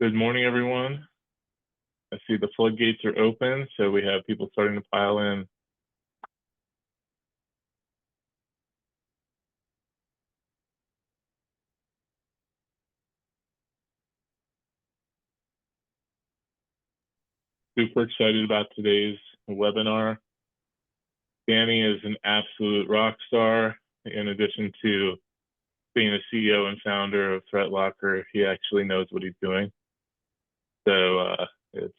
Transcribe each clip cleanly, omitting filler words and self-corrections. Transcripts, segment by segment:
Good morning, everyone. I see the floodgates are open, so we have people starting to pile in. Super excited about today's webinar. Danny is an absolute rock star. In addition to being a CEO and founder of ThreatLocker, he actually knows what he's doing. So it's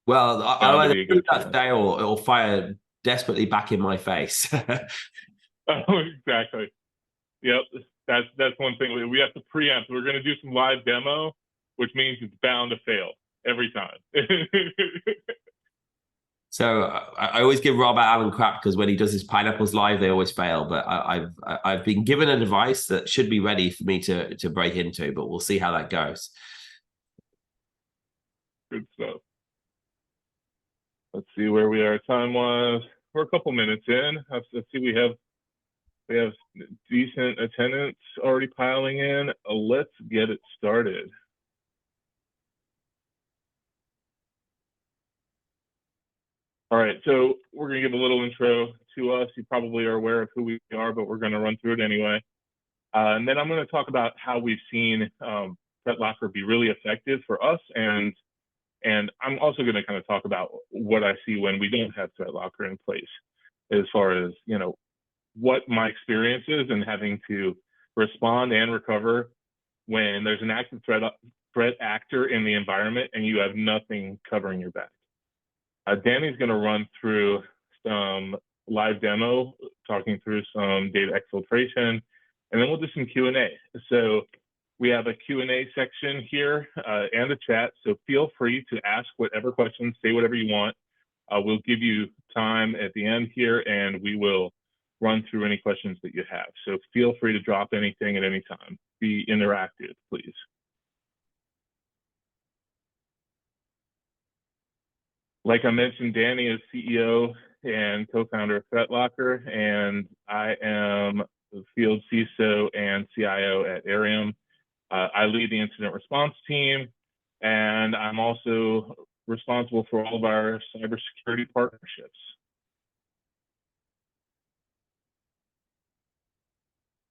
well, I'll either do that today or it'll fire desperately back in my face. Oh, exactly. Yep, that's one thing we have to preempt. We're going to do some live demo, which means it's bound to fail every time. So I always give Rob Allen crap because when he does his pineapples live, they always fail. But I've been given a device that should be ready for me to break into, but we'll see how that goes. Good stuff. Let's see where we are time-wise. We're a couple minutes in. Let's see, we have decent attendance already piling in. Let's get it started. All right, so we're going to give a little intro to us. You probably are aware of who we are, but we're going to run through it anyway. And then I'm going to talk about how we've seen ThreatLocker be really effective for us, and I'm also going to kind of talk about what I see when we don't have ThreatLocker in place, as far as what my experience is in having to respond and recover when there's an active threat actor in the environment and you have nothing covering your back. Danny's going to run through some live demo, talking through some data exfiltration, and then we'll do some Q&A. So we have a Q&A section here and a chat, so feel free to ask whatever questions, say whatever you want. We'll give you time at the end here, and we will run through any questions that you have. So feel free to drop anything at any time. Be interactive, please. Like I mentioned, Danny is CEO and co-founder of ThreatLocker, and I am the field CISO and CIO at Airiam. I lead the incident response team, and I'm also responsible for all of our cybersecurity partnerships.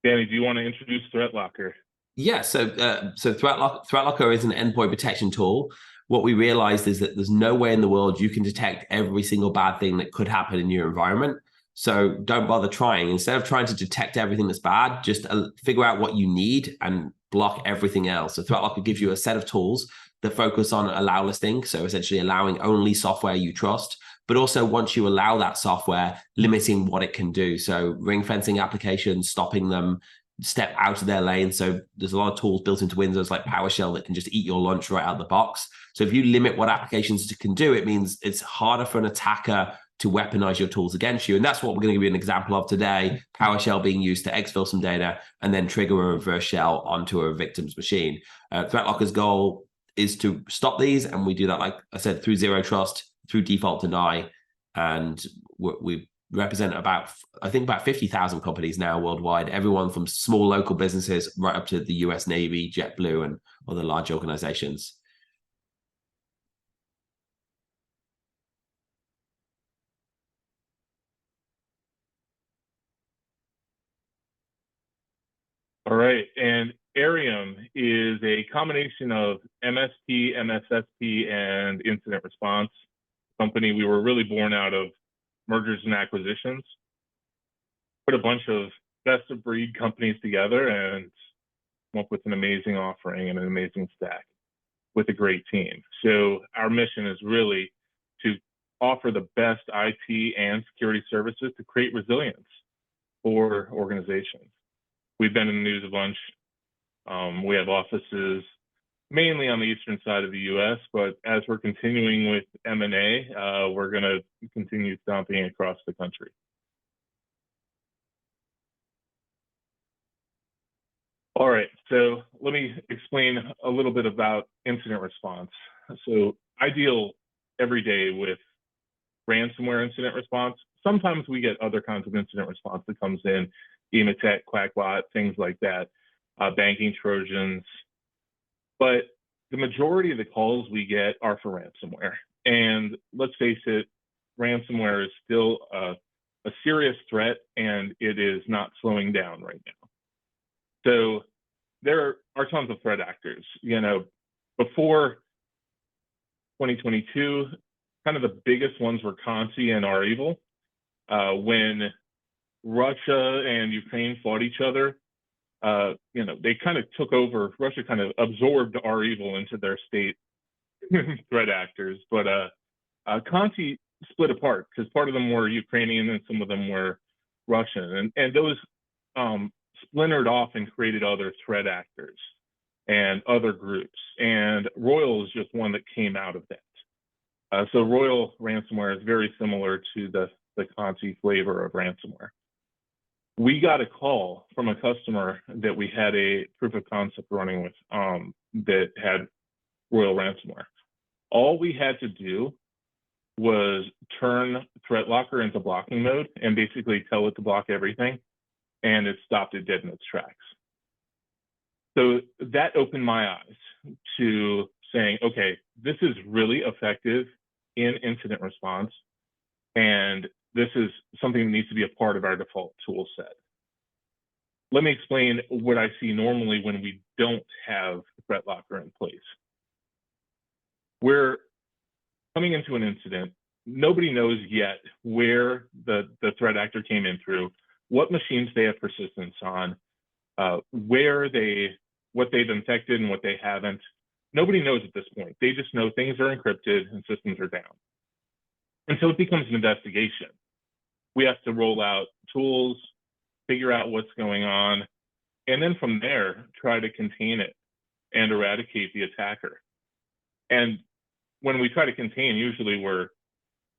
Danny, do you want to introduce ThreatLocker? Yeah, so ThreatLocker is an endpoint protection tool. What we realized is that there's no way in the world you can detect every single bad thing that could happen in your environment. So don't bother trying. Instead of trying to detect everything that's bad, just figure out what you need and block everything else. So ThreatLocker gives you a set of tools that focus on allow listing, so essentially allowing only software you trust, but also once you allow that software, limiting what it can do. So ring fencing applications, stopping them, step out of their lane. So there's a lot of tools built into Windows like PowerShell that can just eat your lunch right out of the box. So if you limit what applications can do, it means it's harder for an attacker to weaponize your tools against you. And that's what we're going to give you an example of today, PowerShell being used to exfil some data and then trigger a reverse shell onto a victim's machine. ThreatLocker's goal is to stop these. And we do that, like I said, through zero trust, through default deny. And we represent about 50,000 companies now worldwide, everyone from small local businesses right up to the US Navy, JetBlue, and other large organizations. All right, and Airiam is a combination of MSP, MSSP, and incident response company. We were really born out of mergers and acquisitions. Put a bunch of best of breed companies together and come up with an amazing offering and an amazing stack with a great team. So our mission is really to offer the best IT and security services to create resilience for organizations. We've been in the news a bunch. We have offices mainly on the eastern side of the U.S., but as we're continuing with M&A, we're going to continue stomping across the country. All right, so let me explain a little bit about incident response. So I deal every day with ransomware incident response. Sometimes we get other kinds of incident response that comes in, Emotet, Quackbot, things like that, banking Trojans. But the majority of the calls we get are for ransomware. And let's face it, ransomware is still a serious threat, and it is not slowing down right now. So there are tons of threat actors. Before 2022, kind of the biggest ones were Conti and Airiam. When Russia and Ukraine fought each other, they kind of took over. Russia kind of absorbed Airiam into their state threat actors, but Conti split apart because part of them were Ukrainian and some of them were Russian, and those splintered off and created other threat actors and other groups. And Royal is just one that came out of that. So Royal ransomware is very similar to the Conti flavor of ransomware. We got a call from a customer that we had a proof of concept running with that had Royal ransomware. All we had to do was turn ThreatLocker into blocking mode and basically tell it to block everything, and it stopped it dead in its tracks. So that opened my eyes to saying, okay, this is really effective in incident response, and this is something that needs to be a part of our default tool set. Let me explain what I see normally when we don't have ThreatLocker in place. We're coming into an incident. Nobody knows yet where the threat actor came in through, what machines they have persistence on, what they've infected and what they haven't. Nobody knows at this point. They just know things are encrypted and systems are down. And so it becomes an investigation. We have to roll out tools, figure out what's going on, and then from there, try to contain it and eradicate the attacker. And when we try to contain, usually we're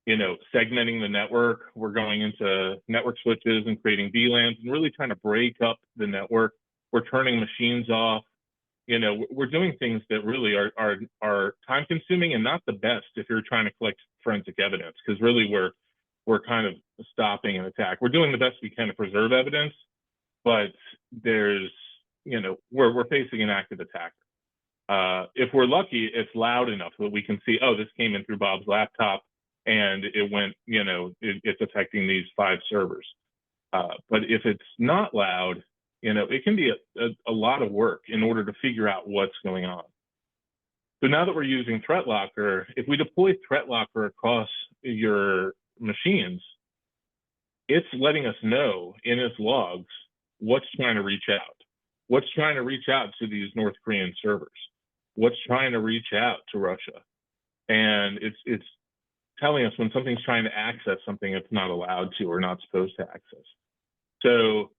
segmenting the network. We're going into network switches and creating VLANs and really trying to break up the network. We're turning machines off. We're doing things that really are time consuming and not the best if you're trying to collect forensic evidence, because really we're kind of stopping an attack. We're doing the best we can to preserve evidence, but there's, we're facing an active attacker. If we're lucky, it's loud enough that we can see, oh, this came in through Bob's laptop and it went, it's affecting these 5 servers. But if it's not loud, it can be a lot of work in order to figure out what's going on. So now that we're using ThreatLocker, if we deploy ThreatLocker across your machines, it's letting us know in its logs what's trying to reach out, what's trying to reach out to these North Korean servers, what's trying to reach out to Russia. And it's telling us when something's trying to access something it's not allowed to or not supposed to access. So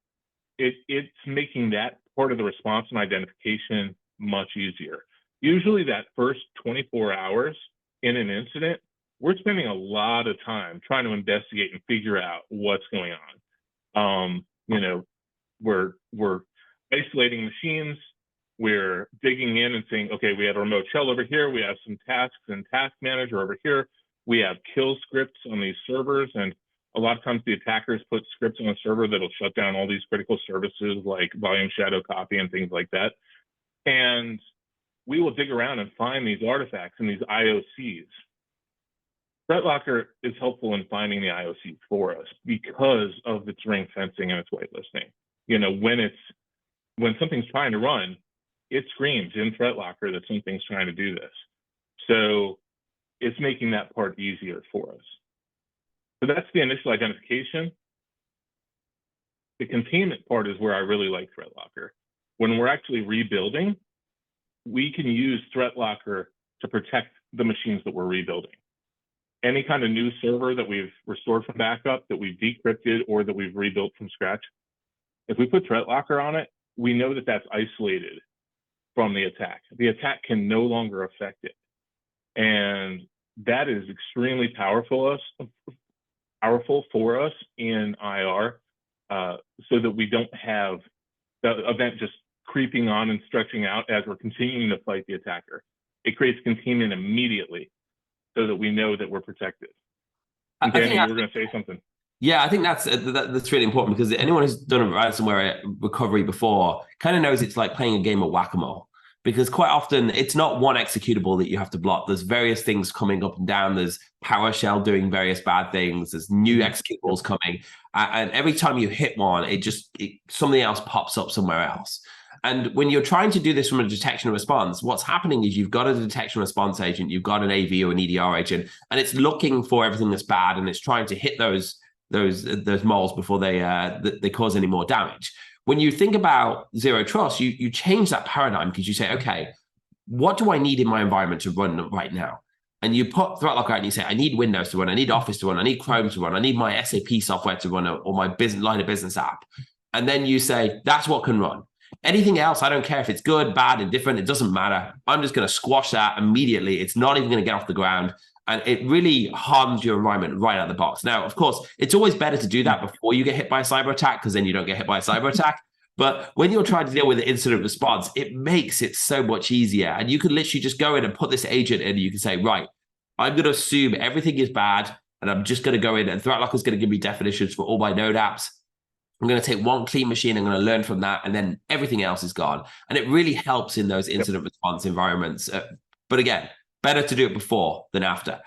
it's making that part of the response and identification much easier. Usually that first 24 hours in an incident, we're spending a lot of time trying to investigate and figure out what's going on. We're isolating machines. We're digging in and saying, okay, we have a remote shell over here. We have some tasks and task manager over here. We have kill scripts on these servers. And a lot of times the attackers put scripts on a server that'll shut down all these critical services like volume shadow copy and things like that. And we will dig around and find these artifacts and these IOCs. ThreatLocker is helpful in finding the IOC for us because of its ring fencing and its whitelisting. When something's trying to run, it screams in ThreatLocker that something's trying to do this. So it's making that part easier for us. So that's the initial identification. The containment part is where I really like ThreatLocker. When we're actually rebuilding, we can use ThreatLocker to protect the machines that we're rebuilding. Any kind of new server that we've restored from backup, that we've decrypted, or that we've rebuilt from scratch, if we put ThreatLocker on it, we know that that's isolated from the attack. The attack can no longer affect it. And that is extremely powerful for us in IR, so that we don't have the event just creeping on and stretching out as we're continuing to fight the attacker. It creates containment immediately so that we know that we're protected. And Danny, you were going to say something. Yeah, I think that's really important, because anyone who's done a ransomware recovery before kind of knows it's like playing a game of whack-a-mole, because quite often it's not one executable that you have to block. There's various things coming up and down. There's PowerShell doing various bad things. There's new executables coming. And every time you hit one, something else pops up somewhere else. And when you're trying to do this from a detection and response, what's happening is you've got a detection response agent, you've got an AV or an EDR agent, and it's looking for everything that's bad, and it's trying to hit those moles before they cause any more damage. When you think about zero trust, you change that paradigm, because you say, okay, what do I need in my environment to run right now? And you put ThreatLocker out and you say, I need Windows to run, I need Office to run, I need Chrome to run, I need my SAP software to run, or my business line of business app. And then you say, that's what can run. Anything else, I don't care if it's good, bad, indifferent, it doesn't matter. I'm just going to squash that immediately. It's not even going to get off the ground. And it really harms your environment right out of the box. Now, of course, it's always better to do that before you get hit by a cyber attack, because then you don't get hit by a cyber attack. But when you're trying to deal with the incident response, it makes it so much easier. And you can literally just go in and put this agent in, and you can say, right, I'm going to assume everything is bad, and I'm just going to go in, and ThreatLocker is going to give me definitions for all my node apps. I'm going to take one clean machine, I'm going to learn from that, and then everything else is gone. And it really helps in those incident response environments. But again, better to do it before than after.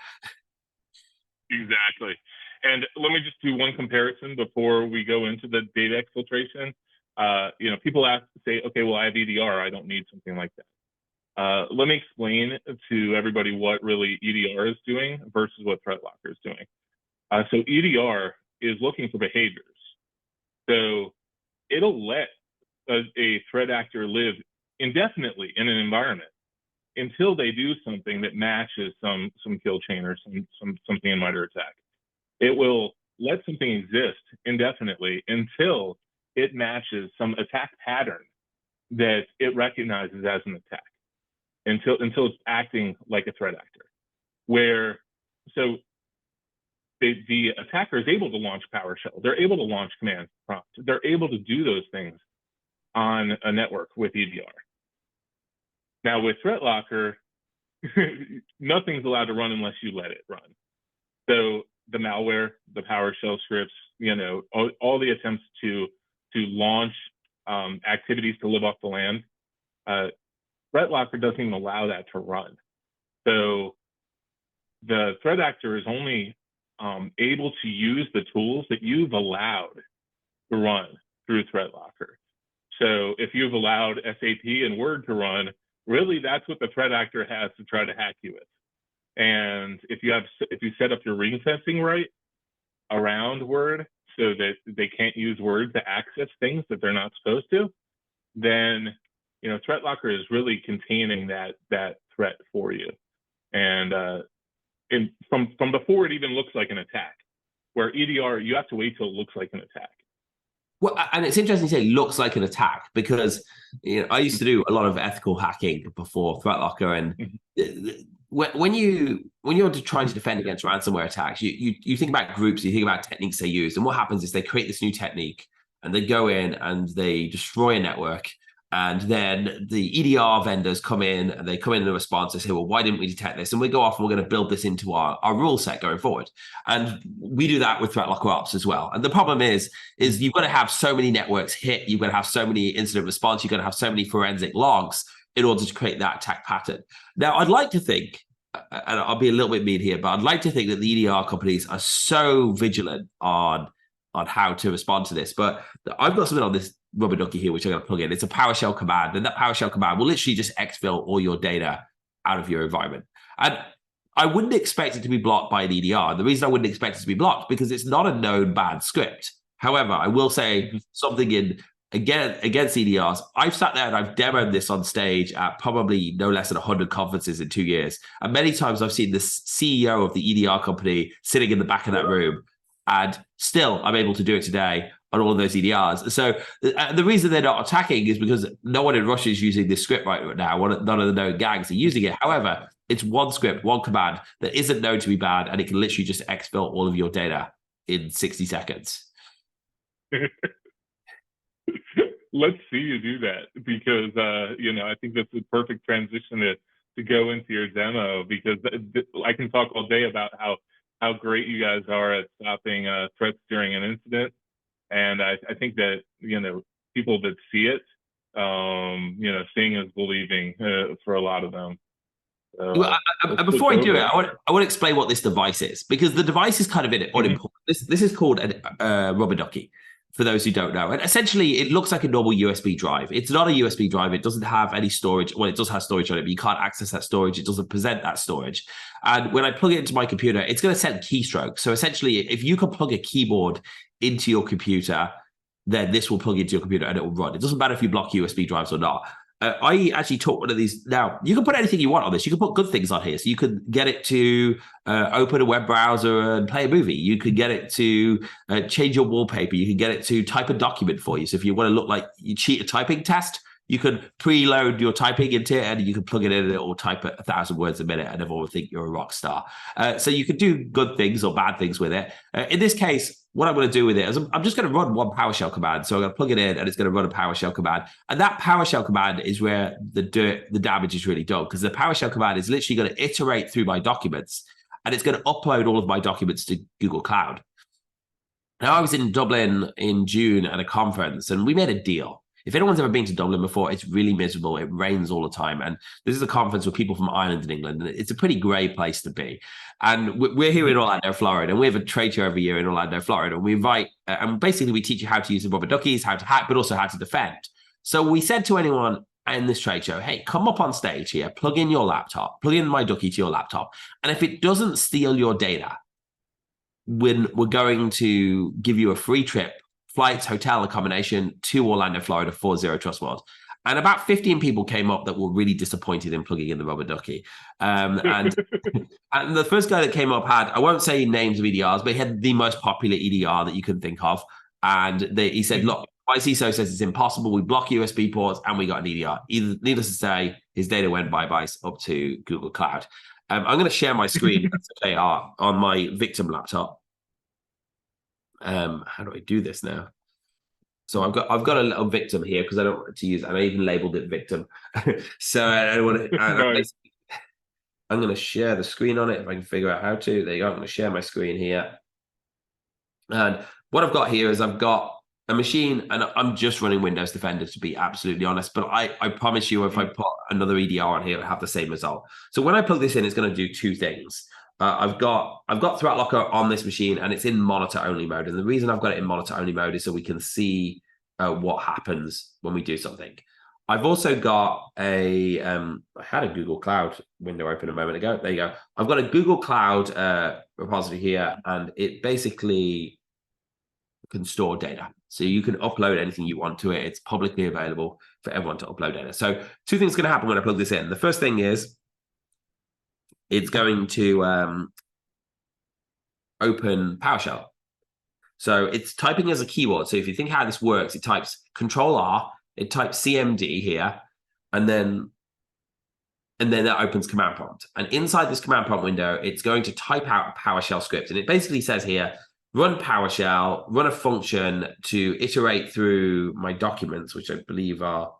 Exactly. And let me just do one comparison before we go into the data exfiltration. People say, okay, well, I have EDR, I don't need something like that. Let me explain to everybody what really EDR is doing versus what ThreatLocker is doing. So EDR is looking for behaviors. So it'll let a threat actor live indefinitely in an environment until they do something that matches some kill chain or something in MITRE ATT&CK. It will let something exist indefinitely until it matches some attack pattern that it recognizes as an attack, until it's acting like a threat actor. The attacker is able to launch PowerShell. They're able to launch command prompt. They're able to do those things on a network with EDR. Now with ThreatLocker, nothing's allowed to run unless you let it run. So the malware, the PowerShell scripts, all the attempts to launch activities to live off the land, ThreatLocker doesn't even allow that to run. So the threat actor is only able to use the tools that you've allowed to run through ThreatLocker. So if you've allowed SAP and Word to run, really that's what the threat actor has to try to hack you with. And if you set up your ring fencing right around Word so that they can't use Word to access things that they're not supposed to, then ThreatLocker is really containing that threat for you. And from before it even looks like an attack, where EDR, you have to wait till it looks like an attack. Well, and it's interesting to say looks like an attack, because I used to do a lot of ethical hacking before ThreatLocker, and when you're trying to defend against ransomware attacks, you think about groups, you think about techniques they use, and what happens is they create this new technique, and they go in and they destroy a network. And then the EDR vendors come in, and they come in response and say, well, why didn't we detect this? And we go off and we're going to build this into our rule set going forward. And we do that with ThreatLocker Ops as well. And the problem is you've got to have so many networks hit, you've got to have so many incident response, you've got to have so many forensic logs in order to create that attack pattern. Now, I'd like to think, and I'll be a little bit mean here, but I'd like to think that the EDR companies are so vigilant on how to respond to this. But I've got something on this rubber ducky here, which I'm going to plug in. It's a PowerShell command, and that PowerShell command will literally just exfil all your data out of your environment. And I wouldn't expect it to be blocked by an EDR. The reason I wouldn't expect it to be blocked, because it's not a known bad script. However, I will say something against EDRs. I've sat there and I've demoed this on stage at probably no less than 100 conferences in 2 years. And many times I've seen the CEO of the EDR company sitting in the back of that room, and still I'm able to do it today on all of those EDRs. So the reason they're not attacking is because no one in Russia is using this script right now. None of the known gangs are using it. However, it's one script, one command that isn't known to be bad, and it can literally just exfil all of your data in 60 seconds. Let's see you do that, because I think that's the perfect transition to go into your demo, because I can talk all day about how great you guys are at stopping threats during an incident. And I think that, people that see it Seeing is believing for a lot of them. Well, Switch before I do over. it, I want to explain what this device is, because the device is kind of unimportant. This is called a rubber ducky, for those who don't know. And essentially, it looks like a normal USB drive. It's not a USB drive. It doesn't have any storage. Well, it does have storage on it, but you can't access that storage. It doesn't present that storage. And when I plug it into my computer, it's going to send keystrokes. So essentially, if you can plug a keyboard into your computer, then this will plug into your computer and it will run. It doesn't matter if you block USB drives or not. I actually took one of these. Now, you can put anything you want on this. You can put good things on here. So you could get it to open a web browser and play a movie. You could get it to change your wallpaper. You can get it to type a document for you. So if you want to look like you cheat a typing test, you can preload your typing into it and you can plug it in and it will type 1,000 words a minute and everyone will think you're a rock star. So you could do good things or bad things with it. In this case, what I'm going to do with it is I'm just going to run one PowerShell command. So I'm going to plug it in and it's going to run a PowerShell command. And that PowerShell command is where the damage is really done, because the PowerShell command is literally going to iterate through my documents and it's going to upload all of my documents to Google Cloud. Now, I was in Dublin in June at a conference and we made a deal. If anyone's ever been to Dublin before, it's really miserable. It rains all the time. And this is a conference with people from Ireland and England. And it's a pretty grey place to be. And we're here in Orlando, Florida. And we have a trade show every year in Orlando, Florida. And we invite, and basically we teach you how to use the rubber duckies, how to hack, but also how to defend. So we said to anyone in this trade show, hey, come up on stage here, plug in your laptop, plug in my ducky to your laptop. And if it doesn't steal your data, we're going to give you a free trip, flights, hotel accommodation to Orlando, Florida for Zero Trust World. And about 15 people came up that were really disappointed in plugging in the rubber ducky. And the first guy that came up had, I won't say names of EDRs, but he had the most popular EDR that you can think of. And he said, look, my CISO says it's impossible. We block USB ports and we got an EDR. Needless to say, his data went bye-bye up to Google Cloud. I'm going to share my screen on my victim laptop. How do I do this now? So I've got a little victim here because I don't want to use, and I even labeled it victim. So I don't want to. I'm going to share the screen on it if I can figure out how to. There you go. I'm going to share my screen here. And what I've got here is I've got a machine, and I'm just running Windows Defender, to be absolutely honest. But I promise you, if I put another EDR on here, it'll have the same result. So when I plug this in, it's going to do two things. I've got ThreatLocker on this machine and it's in monitor only mode. And the reason I've got it in monitor only mode is so we can see what happens when we do something. I've also got I had a Google Cloud window open a moment ago. There you go. I've got a Google Cloud repository here, and it basically can store data. So you can upload anything you want to it. It's publicly available for everyone to upload data. So two things are going to happen when I plug this in. The first thing is it's going to open PowerShell. So it's typing as a keyword. So if you think how this works, it types Control-R, it types CMD here, and then that opens command prompt. And inside this command prompt window, it's going to type out a PowerShell script. And it basically says here, run PowerShell, run a function to iterate through my documents, which I believe are,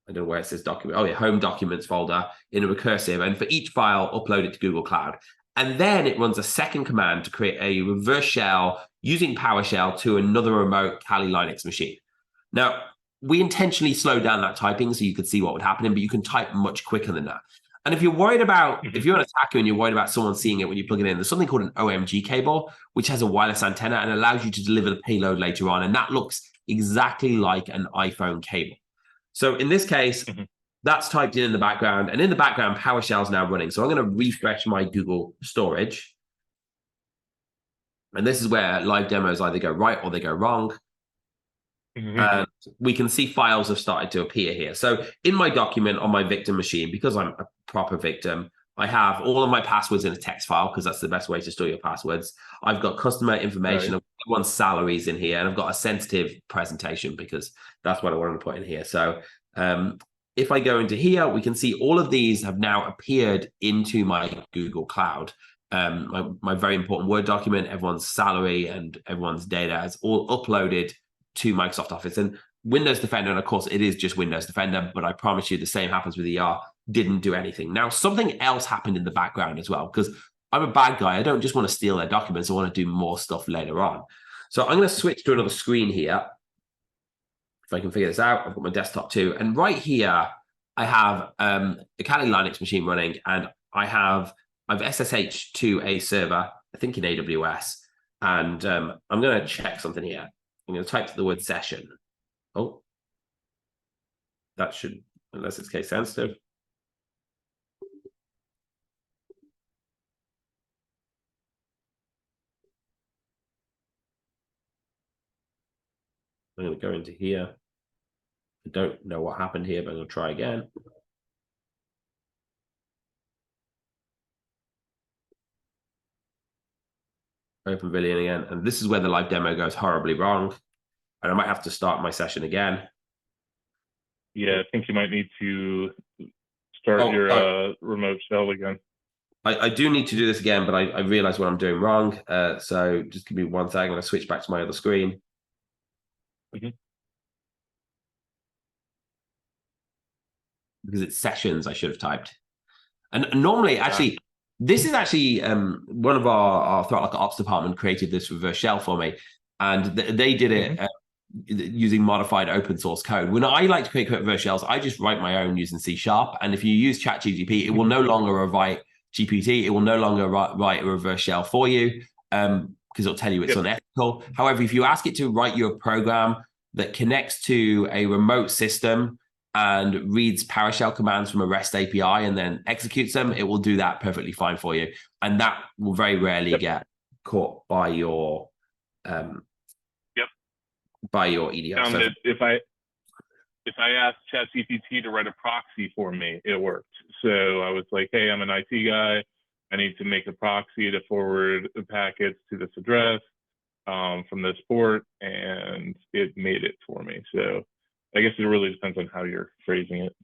I don't know where it says document. Oh yeah, home documents folder in a recursive. And for each file, upload it to Google Cloud. And then it runs a second command to create a reverse shell using PowerShell to another remote Kali Linux machine. Now, we intentionally slowed down that typing so you could see what would happen, but you can type much quicker than that. And if you're worried about, if you're an attacker and you're worried about someone seeing it when you plug it in, there's something called an OMG cable, which has a wireless antenna and allows you to deliver the payload later on. And that looks exactly like an iPhone cable. So in this case, that's typed in the background. And in the background, PowerShell is now running. So I'm going to refresh my Google storage. And this is where live demos either go right or they go wrong. And we can see files have started to appear here. So in my document on my victim machine, because I'm a proper victim, I have all of my passwords in a text file because that's the best way to store your passwords. I've got customer information, I've got everyone's salaries in here, and I've got a sensitive presentation because that's what I want to put in here. So if I go into here, we can see all of these have now appeared into my Google Cloud. My very important Word document, everyone's salary and everyone's data is all uploaded to Microsoft Office. And Windows Defender, and of course it is just Windows Defender, but I promise you the same happens with ER, didn't do anything. Now, something else happened in the background as well, because I'm a bad guy. I don't just want to steal their documents. I want to do more stuff later on. So I'm going to switch to another screen here. if I can figure this out, I've got my desktop too. And right here, I have a Kali Linux machine running, and I've SSH to a server, I think in AWS. And I'm going to check something here. I'm going to type the word session. Oh, that should, unless it's case sensitive. I'm going to go into here. I don't know what happened here, but I'm going to try again. Open Villian again. And this is where the live demo goes horribly wrong. And I might have to start my session again. Yeah, I think you might need to start your remote shell again. I do need to do this again, but I realize what I'm doing wrong. So just give me one second. I'm going to switch back to my other screen. Because it's sessions I should have typed. And normally, actually, this is actually one of our ThreatLocker ops department created this reverse shell for me. And they did it using modified open source code. When I like to create reverse shells, I just write my own using C#. And if you use ChatGPT, it will no longer write GPT. It will no longer write a reverse shell for you because it'll tell you it's unethical. However, if you ask it to write you a program that connects to a remote system and reads PowerShell commands from a REST API and then executes them, it will do that perfectly fine for you. And that will very rarely get caught by your by your EDR. So if I asked ChatGPT to write a proxy for me, it worked. So I was like, hey, I'm an IT guy. I need to make a proxy to forward the packets to this address from this port, and it made it for me. So I guess it really depends on how you're phrasing it.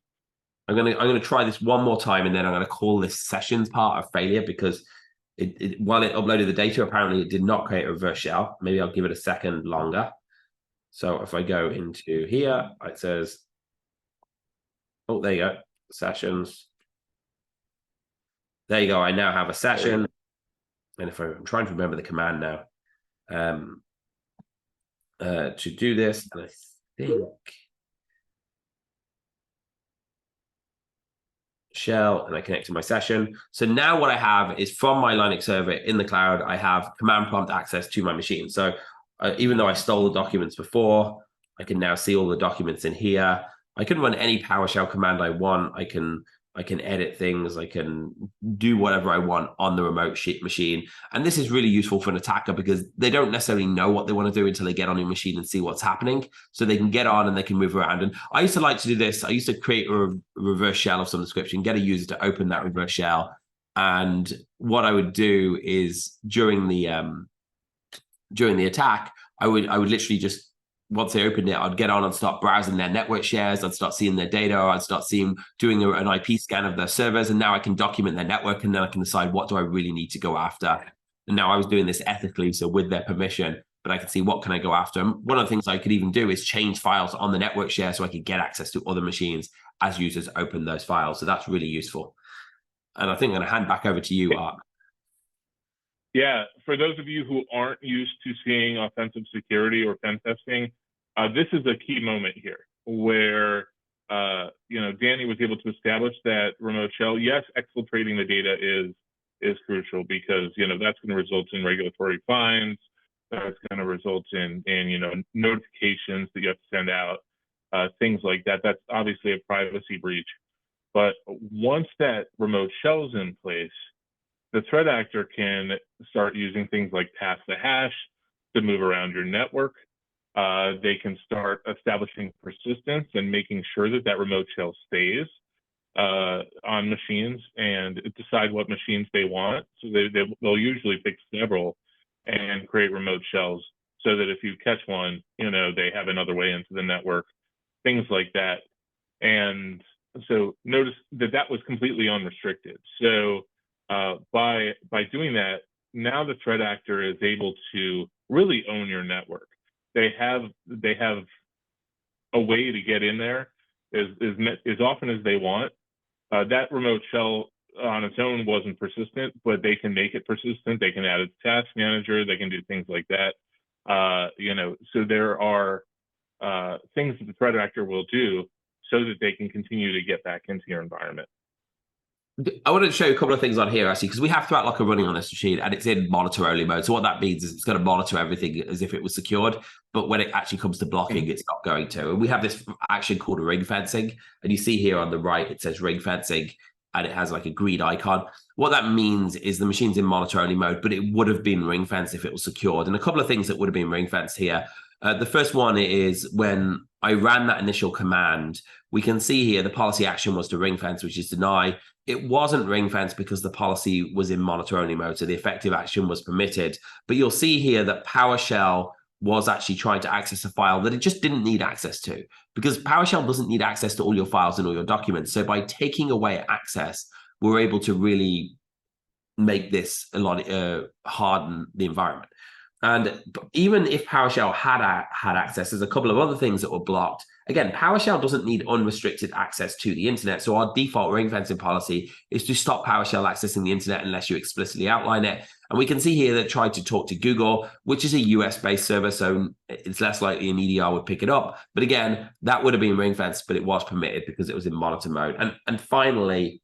I'm gonna try this one more time, and then I'm gonna call this sessions part a failure because while it uploaded the data, apparently it did not create a reverse shell. Maybe I'll give it a second longer. So if I go into here, it says, oh, there you go, sessions. There you go. I now have a session. And if I'm trying to remember the command now to do this, and I think shell, and I connect to my session. So now what I have is from my Linux server in the cloud, I have command prompt access to my machine. So even though I stole the documents before, I can now see all the documents in here. I can run any PowerShell command I want. I can edit things. I can do whatever I want on the remote machine. And this is really useful for an attacker because they don't necessarily know what they want to do until they get on your machine and see what's happening. So they can get on and they can move around. And I used to like to do this. I used to create a reverse shell of some description, get a user to open that reverse shell. And what I would do is during the attack, I would literally just, once they opened it, I'd get on and start browsing their network shares. I'd start seeing their data. I'd start doing an IP scan of their servers. And now I can document their network, and then I can decide what do I really need to go after. And now I was doing this ethically, so with their permission, but I can see what can I go after. And one of the things I could even do is change files on the network share so I could get access to other machines as users open those files. So that's really useful. And I think I'm going to hand back over to you, Art. Yeah, for those of you who aren't used to seeing offensive security or pen testing, this is a key moment here where Danny was able to establish that remote shell. Yes, exfiltrating the data is crucial because that's going to result in regulatory fines. That's going to result in notifications that you have to send out, things like that. That's obviously a privacy breach. But once that remote shell is in place, the threat actor can start using things like pass the hash to move around your network. They can start establishing persistence and making sure that remote shell stays on machines and decide what machines they want. So they'll usually pick several and create remote shells so that if you catch one, they have another way into the network, things like that. And so notice that was completely unrestricted. So by doing that, now the threat actor is able to really own your network. They have a way to get in there as often as they want. That remote shell on its own wasn't persistent, but they can make it persistent. They can add a task manager. They can do things like that. So there are things that the threat actor will do so that they can continue to get back into your environment. I want to show you a couple of things on here, actually, because we have ThreatLocker running on this machine and it's in monitor only mode. So what that means is it's going to monitor everything as if it was secured. But when it actually comes to blocking, it's not going to. And we have this action called ring fencing. And you see here on the right, it says ring fencing and it has like a green icon. What that means is the machine's in monitor only mode, but it would have been ring fenced if it was secured. And a couple of things that would have been ring fenced here. The first one is when I ran that initial command, we can see here the policy action was to ring fence, which is deny. It wasn't ring fence because the policy was in monitor only mode, so the effective action was permitted. But you'll see here that PowerShell was actually trying to access a file that it just didn't need access to, because PowerShell doesn't need access to all your files and all your documents. So by taking away access, we're able to really make this a lot harden the environment. And even if PowerShell had access, there's a couple of other things that were blocked. Again, PowerShell doesn't need unrestricted access to the internet. So our default ring fencing policy is to stop PowerShell accessing the internet unless you explicitly outline it. And we can see here that it tried to talk to Google, which is a US-based server, so it's less likely an EDR would pick it up. But again, that would have been ring fenced, but it was permitted because it was in monitor mode. And finally,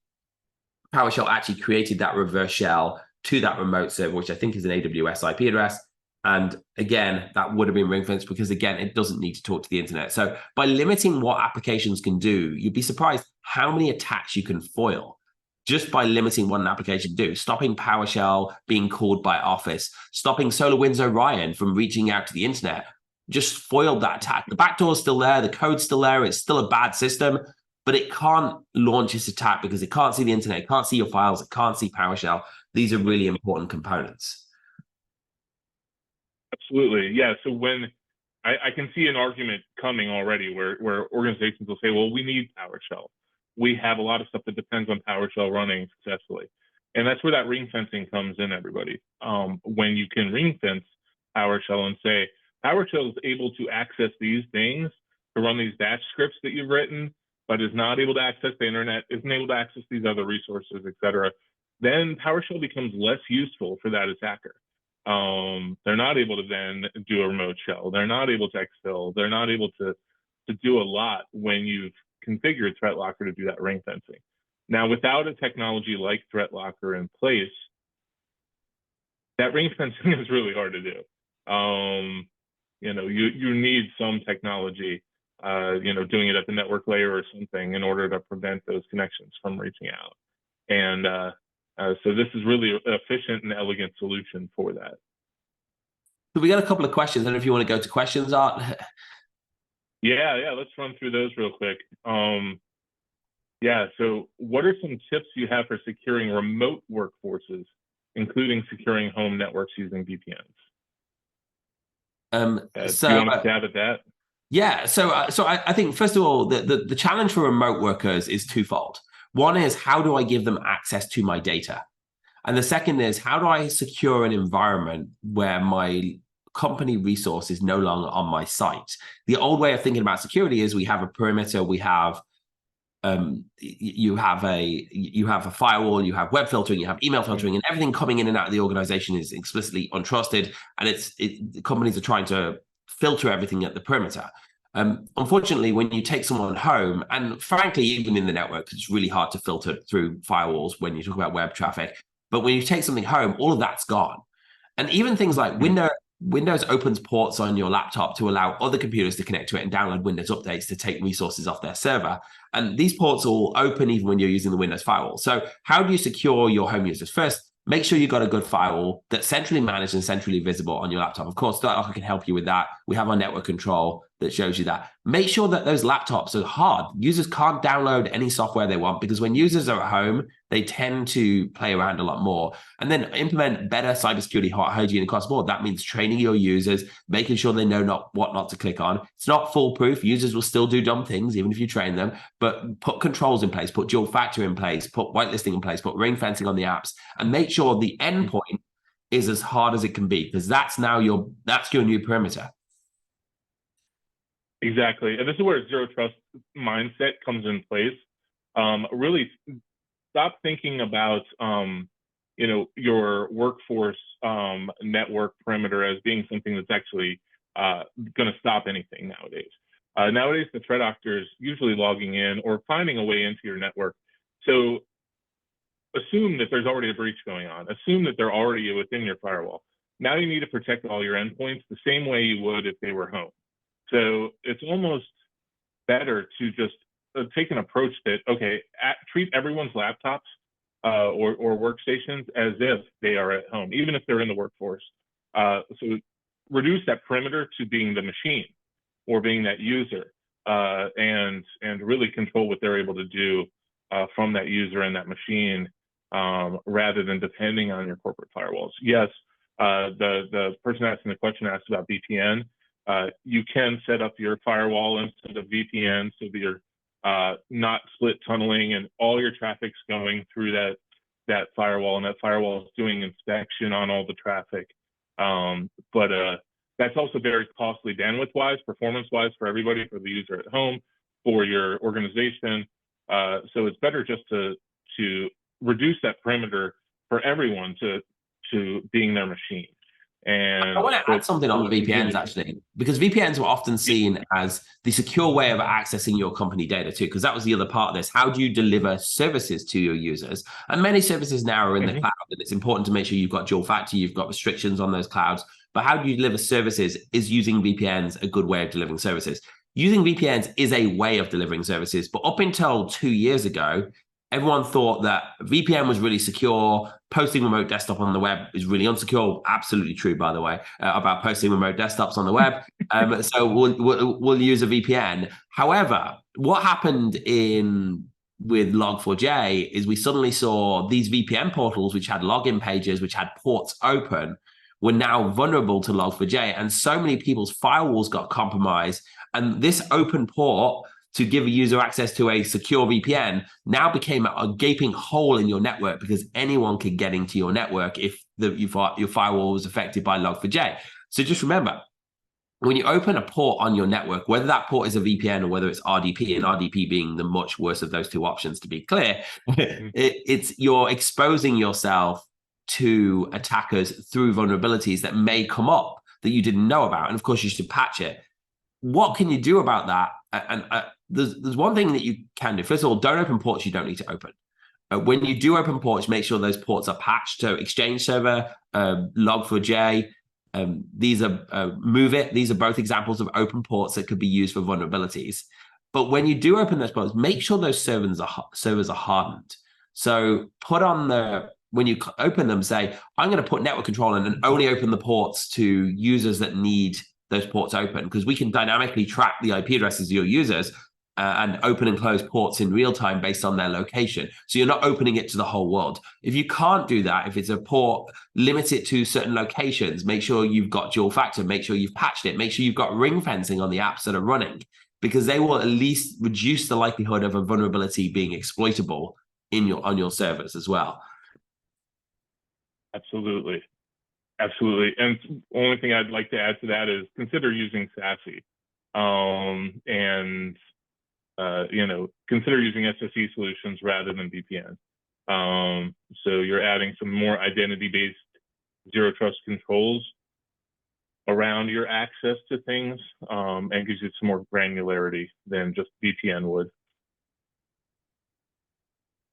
PowerShell actually created that reverse shell to that remote server, which I think is an AWS IP address. And again, that would have been ring fenced because, again, it doesn't need to talk to the internet. So by limiting what applications can do, you'd be surprised how many attacks you can foil just by limiting what an application can do. Stopping PowerShell being called by Office, stopping SolarWinds Orion from reaching out to the internet, just foiled that attack. The backdoor is still there. The code's still there. It's still a bad system, but it can't launch this attack because it can't see the internet. It can't see your files. It can't see PowerShell. These are really important components. Absolutely. Yeah. So when I can see an argument coming already where organizations will say, well, we need PowerShell. We have a lot of stuff that depends on PowerShell running successfully. And that's where that ring fencing comes in, everybody. When you can ring fence PowerShell and say, PowerShell is able to access these things to run these batch scripts that you've written, but is not able to access the internet, isn't able to access these other resources, et cetera, then PowerShell becomes less useful for that attacker. They're not able to then do a remote shell. They're not able to exfil. They're not able to do a lot when you've configured ThreatLocker to do that ring fencing. Now, without a technology like ThreatLocker in place, that ring fencing is really hard to do. You need some technology, doing it at the network layer or something in order to prevent those connections from reaching out. And so this is really an efficient and elegant solution for that. So we got a couple of questions. I don't know if you want to go to questions, Art. Yeah, let's run through those real quick. So what are some tips you have for securing remote workforces, including securing home networks using VPNs? Do you want to stab at that? Yeah, so I think, first of all, the challenge for remote workers is twofold. One is, how do I give them access to my data? And the second is, how do I secure an environment where my company resource is no longer on my site? The old way of thinking about security is we have a perimeter, we have you have a firewall, you have web filtering, you have email filtering, and everything coming in and out of the organization is explicitly untrusted, and companies are trying to filter everything at the perimeter. Unfortunately, when you take someone home, and frankly, even in the network, it's really hard to filter through firewalls when you talk about web traffic. But when you take something home, all of that's gone. And even things like Windows opens ports on your laptop to allow other computers to connect to it and download Windows updates to take resources off their server. And these ports all open even when you're using the Windows firewall. So how do you secure your home users? First, make sure you've got a good firewall that's centrally managed and centrally visible on your laptop. Of course, ThreatLocker can help you with that. We have our network control that shows you that. Make sure that those laptops are hard. Users can't download any software they want, because when users are at home, they tend to play around a lot more. And then implement better cybersecurity hygiene across the board. That means training your users, making sure they know what not to click on. It's not foolproof. Users will still do dumb things, even if you train them, but put controls in place, put dual factor in place, put whitelisting in place, put ring fencing on the apps, and make sure the endpoint is as hard as it can be, because that's your new perimeter. Exactly. And this is where zero trust mindset comes in place. Really stop thinking about, your workforce network perimeter as being something that's actually going to stop anything nowadays. Nowadays, the threat actor is usually logging in or finding a way into your network. So assume that there's already a breach going on. Assume that they're already within your firewall. Now you need to protect all your endpoints the same way you would if they were home. So it's almost better to just take an approach that, okay, treat everyone's laptops or workstations as if they are at home, even if they're in the workforce. So reduce that perimeter to being the machine or being that user, and really control what they're able to do from that user and that machine, rather than depending on your corporate firewalls. Yes, the person asking the question asked about VPN. You can set up your firewall instead of VPN so that you're not split tunneling and all your traffic's going through that firewall, and that firewall is doing inspection on all the traffic. But that's also very costly bandwidth-wise, performance-wise for everybody, for the user at home, for your organization. So it's better just to reduce that perimeter for everyone to being their machine. And I want to add something on the VPNs, actually, because VPNs were often seen as the secure way of accessing your company data too, because that was the other part of this. How do you deliver services to your users? And many services now are in the cloud, and it's important to make sure you've got dual factor, you've got restrictions on those clouds. But how do you deliver services? Is using VPNs a good way of delivering services? Using VPNs is a way of delivering services, but up until 2 years ago, everyone thought that VPN was really secure. Posting remote desktop on the web is really unsecure. Absolutely true, by the way, about posting remote desktops on the web. So we'll use a VPN. However, what happened with Log4j is we suddenly saw these VPN portals, which had login pages, which had ports open, were now vulnerable to Log4j. And so many people's firewalls got compromised. And this open port to give a user access to a secure VPN now became a gaping hole in your network, because anyone could get into your network if your firewall was affected by Log4j. So just remember, when you open a port on your network, whether that port is a VPN or whether it's RDP, and RDP being the much worse of those two options, to be clear, you're exposing yourself to attackers through vulnerabilities that may come up that you didn't know about. And of course, you should patch it. What can you do about that? And there's one thing that you can do. First of all, don't open ports you don't need to open. When you do open ports, make sure those ports are patched. So Exchange Server, Log4j, these are Move It. These are both examples of open ports that could be used for vulnerabilities. But when you do open those ports, make sure those servers are hardened. So when you open them, say, I'm going to put network control in and only open the ports to users that need those ports open, because we can dynamically track the IP addresses of your users and open and close ports in real time based on their location. So you're not opening it to the whole world. If you can't do that, if it's a port, limit it to certain locations. Make sure you've got dual factor. Make sure you've patched it. Make sure you've got ring fencing on the apps that are running, because they will at least reduce the likelihood of a vulnerability being exploitable on your servers as well. Absolutely. Absolutely. And the only thing I'd like to add to that is consider using SASE, and consider using SSE solutions rather than VPN. So you're adding some more identity-based zero trust controls around your access to things, and gives you some more granularity than just VPN would.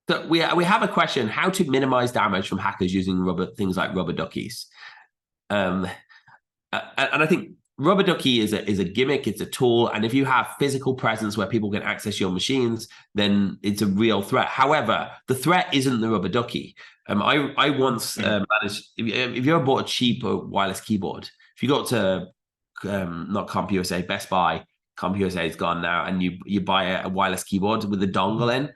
So we have a question: how to minimize damage from hackers using things like rubber duckies? And I think rubber ducky is a gimmick. It's a tool, and if you have physical presence where people can access your machines, then it's a real threat. However, the threat isn't the rubber ducky. I once managed. If you ever bought a cheap wireless keyboard, if you got to not CompUSA, Best Buy, CompUSA is gone now, and you buy a wireless keyboard with a dongle in.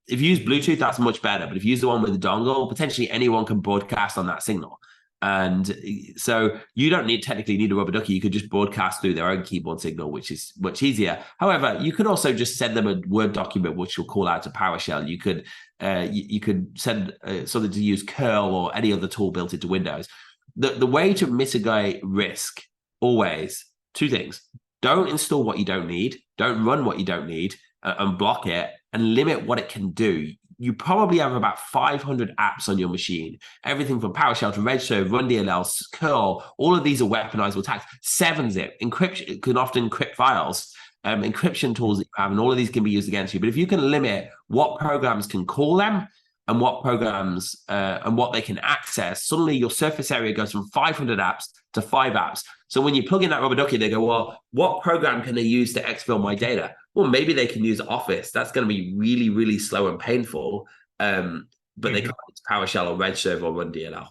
If you use Bluetooth, that's much better. But if you use the one with the dongle, potentially anyone can broadcast on that signal. And so you don't technically need a rubber ducky. You could just broadcast through their own keyboard signal, which is much easier. However, you could also just send them a Word document, which will call out to PowerShell. You could send something to use curl or any other tool built into Windows. The way to mitigate risk, always, two things. Don't install what you don't need. Don't run what you don't need and block it, and limit what it can do. you probably have about 500 apps on your machine. Everything from PowerShell to Redshift, RunDLL, curl, all of these are weaponizable attacks. 7-zip, encryption can often encrypt files. Encryption tools that you have, and all of these can be used against you. But if you can limit what programs can call them and what programs and what they can access, suddenly your surface area goes from 500 apps to 5 apps. So when you plug in that rubber ducky, they go, well, what program can they use to exfil my data? Well, maybe they can use Office. That's going to be really, really slow and painful. But they can't use PowerShell or Redshift or RunDLL.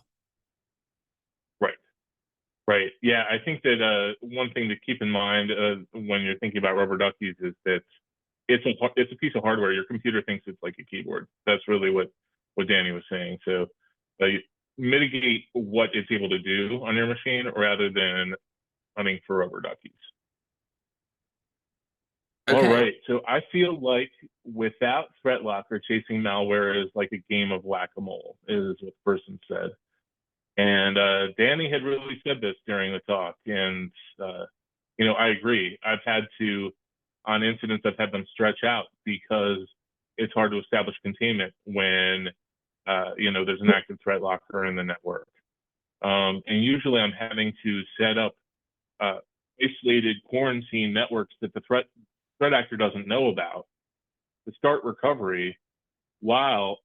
Right. Right. Yeah, I think that one thing to keep in mind when you're thinking about rubber duckies is that it's a piece of hardware. Your computer thinks it's like a keyboard. That's really what Danny was saying. So mitigate what it's able to do on your machine rather than hunting for rubber duckies. Okay. All right. So I feel like without ThreatLocker, chasing malware is like a game of whack-a-mole, is what the person said. And Danny had really said this during the talk. And, I agree. On incidents, I've had them stretch out because it's hard to establish containment when, there's an active ThreatLocker in the network. And usually I'm having to set up isolated quarantine networks that the threat actor doesn't know about to start recovery while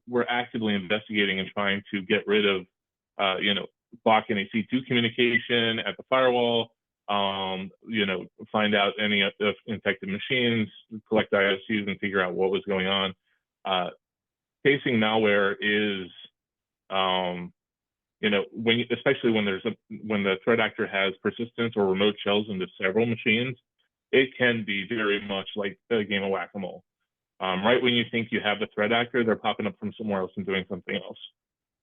we're actively investigating and trying to get rid of, block any C2 communication at the firewall, find out any of infected machines, collect ISUs, and figure out what was going on. Chasing malware is, especially when the threat actor has persistence or remote shells into several machines, it can be very much like a game of whack-a-mole. Right when you think you have the threat actor, they're popping up from somewhere else and doing something else.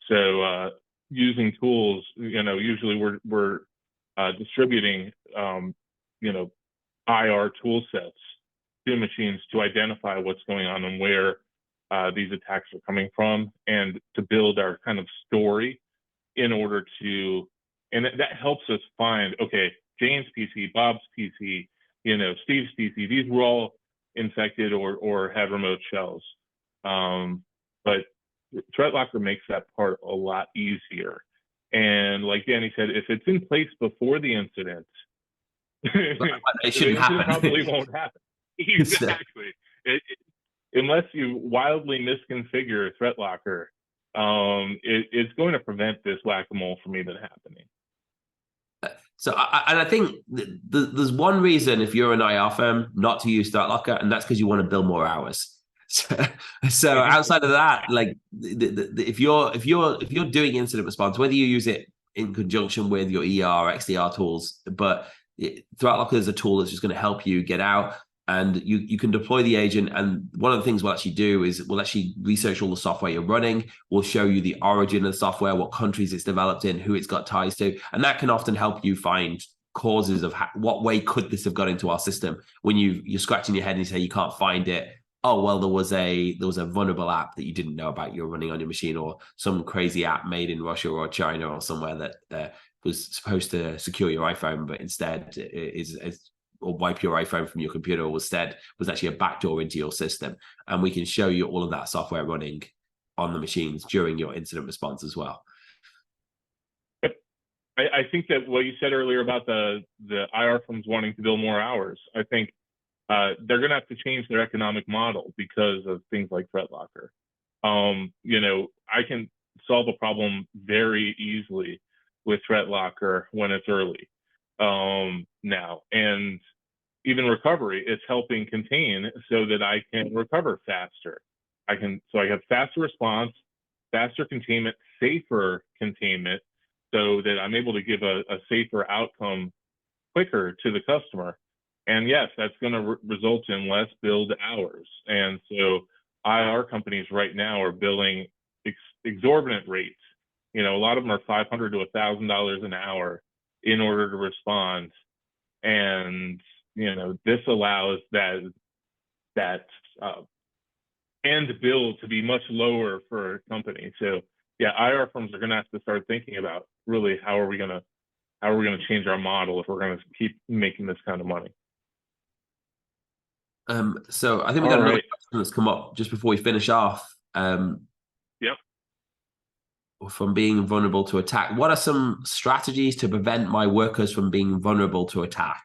So using tools, usually we're distributing, IR tool sets to machines to identify what's going on and where these attacks are coming from, and to build our kind of story in order to, and that helps us find, okay, Jane's PC, Bob's PC, Steve's PC, these were all infected or had remote shells. But ThreatLocker makes that part a lot easier. And like Danny said, if it's in place before the incident, it shouldn't happen. Probably won't happen. Exactly. Unless you wildly misconfigure ThreatLocker, it's going to prevent this whack-a-mole from even happening. So, I think there's one reason if you're an IR firm not to use ThreatLocker, and that's because you want to bill more hours. So outside of that, like if you're doing incident response, whether you use it in conjunction with your ER or XDR tools, but ThreatLocker is a tool that's just going to help you get out, and you can deploy the agent. And one of the things we'll actually do is we'll actually research all the software you're running. We'll show you the origin of the software, what countries it's developed in, who it's got ties to, and that can often help you find causes of what way could this have got into our system. When you're scratching your head and you say you can't find it, oh, well, there was a vulnerable app that you didn't know about you're running on your machine, or some crazy app made in Russia or China or somewhere that was supposed to secure your iPhone, but instead or wipe your iPhone from your computer, or instead was actually a backdoor into your system. And we can show you all of that software running on the machines during your incident response as well. I think that what you said earlier about the IR firms wanting to bill more hours, I think they're going to have to change their economic model because of things like ThreatLocker. I can solve a problem very easily with ThreatLocker when it's early now. And even recovery, it's helping contain so that I can recover faster. So I have faster response, faster containment, safer containment, so that I'm able to give a safer outcome quicker to the customer. And yes, that's going to result in less billed hours. And so IR companies right now are billing exorbitant rates. A lot of them are $500 to $1,000 an hour in order to respond. And, this allows that end bill to be much lower for a company. So yeah, IR firms are going to have to start thinking about really how are we going to change our model if we're going to keep making this kind of money. So I think we got another question that's come up just before we finish off. Yep. From being vulnerable to attack. What are some strategies to prevent my workers from being vulnerable to attack?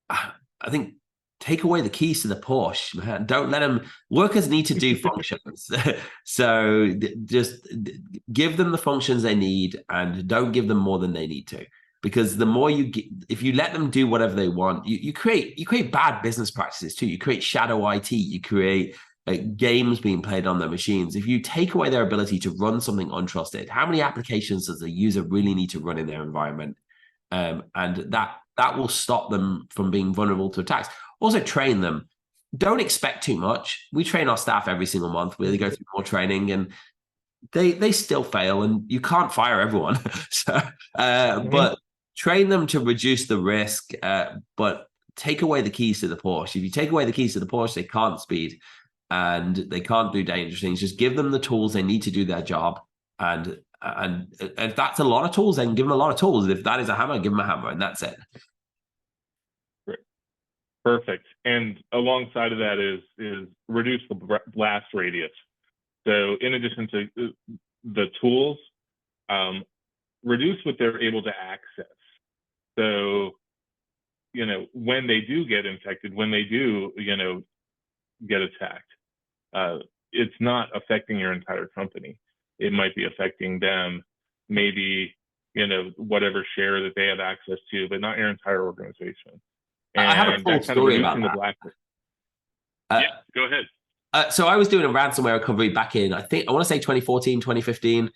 I think take away the keys to the Porsche, man. Don't let them. Workers need to do functions. So just give them the functions they need and don't give them more than they need to. Because the more you get, if you let them do whatever they want, you create bad business practices too. You create shadow IT. You create games being played on their machines. If you take away their ability to run something untrusted, how many applications does the user really need to run in their environment? And that will stop them from being vulnerable to attacks. Also, train them. Don't expect too much. We train our staff every single month. We go through more training, and they still fail, and you can't fire everyone. So, but train them to reduce the risk. But take away the keys to the Porsche. If you take away the keys to the Porsche, they can't speed and they can't do dangerous things. Just give them the tools they need to do their job. And if that's a lot of tools, then give them a lot of tools. If that is a hammer, give them a hammer, and that's it. Great. Perfect. And alongside of that is reduce the blast radius. So in addition to the tools, reduce what they're able to access. So, when they do get infected, when they do, get attacked, it's not affecting your entire company. It might be affecting them, maybe, whatever share that they have access to, but not your entire organization. And I have a full story about that. Yeah, go ahead. So I was doing a ransomware recovery back in, I want to say 2014, 2015,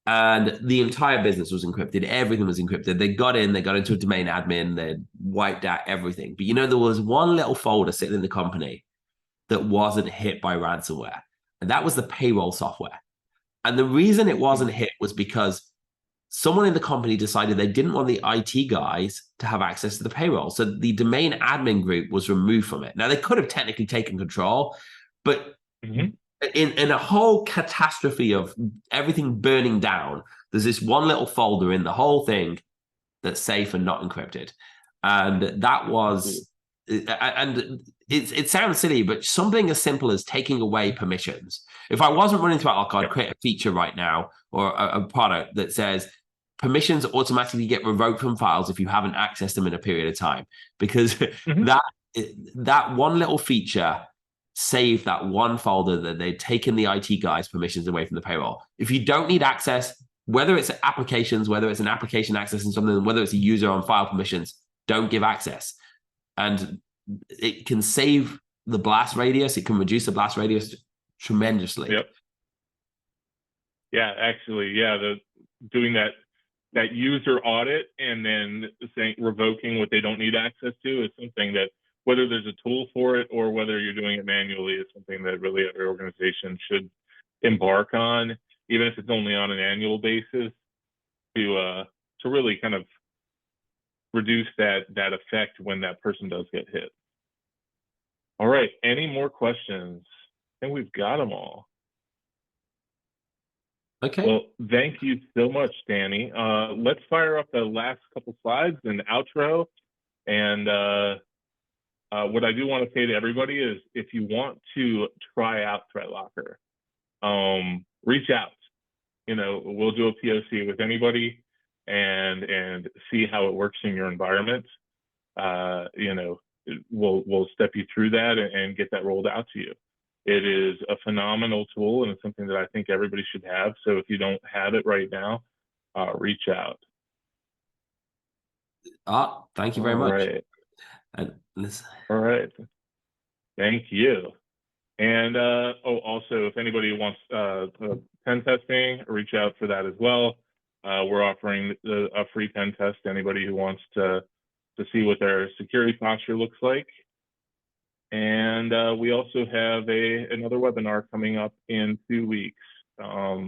and the entire business was encrypted. Everything was encrypted. They got into a domain admin, they wiped out everything. But there was one little folder sitting in the company that wasn't hit by ransomware, and that was the payroll software. And the reason it wasn't hit was because someone in the company decided they didn't want the IT guys to have access to the payroll. So the domain admin group was removed from it. Now, they could have technically taken control, but in a whole catastrophe of everything burning down, there's this one little folder in the whole thing that's safe and not encrypted. And that was, and it sounds silly, but something as simple as taking away permissions. If I wasn't running ThreatLocker, I'd create a feature right now or a product that says permissions automatically get revoked from files if you haven't accessed them in a period of time, because that one little feature saved that one folder that they'd taken the IT guys' permissions away from the payroll. If you don't need access, whether it's applications, whether it's an application accessing something, whether it's a user on file permissions, don't give access. And it can save the blast radius. It can reduce the blast radius tremendously. Yep. Yeah, actually, doing that user audit and then revoking what they don't need access to is something that, whether there's a tool for it or whether you're doing it manually, is something that really every organization should embark on, even if it's only on an annual basis, to really kind of reduce that effect when that person does get hit. All right, any more questions? I think we've got them all. Okay. Well, thank you so much, Danny. Let's fire up the last couple slides and outro. And what I do want to say to everybody is, if you want to try out ThreatLocker, reach out. We'll do a POC with anybody and see how it works in your environment. We'll step you through that and get that rolled out to you. It is a phenomenal tool, and it's something that I think everybody should have. So if you don't have it right now, reach out. Thank you very much. Right. And all right. Thank you. And also, if anybody wants pen testing, reach out for that as well. We're offering a free pen test to anybody who wants to see what their security posture looks like. And we also have another webinar coming up in 2 weeks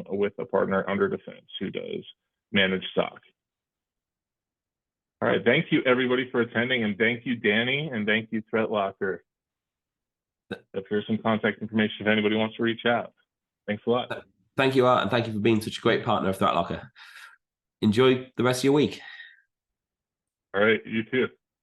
with a partner, Under Defense, who does managed SOC. All right, thank you everybody for attending, and thank you, Danny, and thank you, ThreatLocker. Here's some contact information if anybody wants to reach out. Thanks a lot. Thank you, Art, and thank you for being such a great partner of ThreatLocker. Enjoy the rest of your week. All right, you too.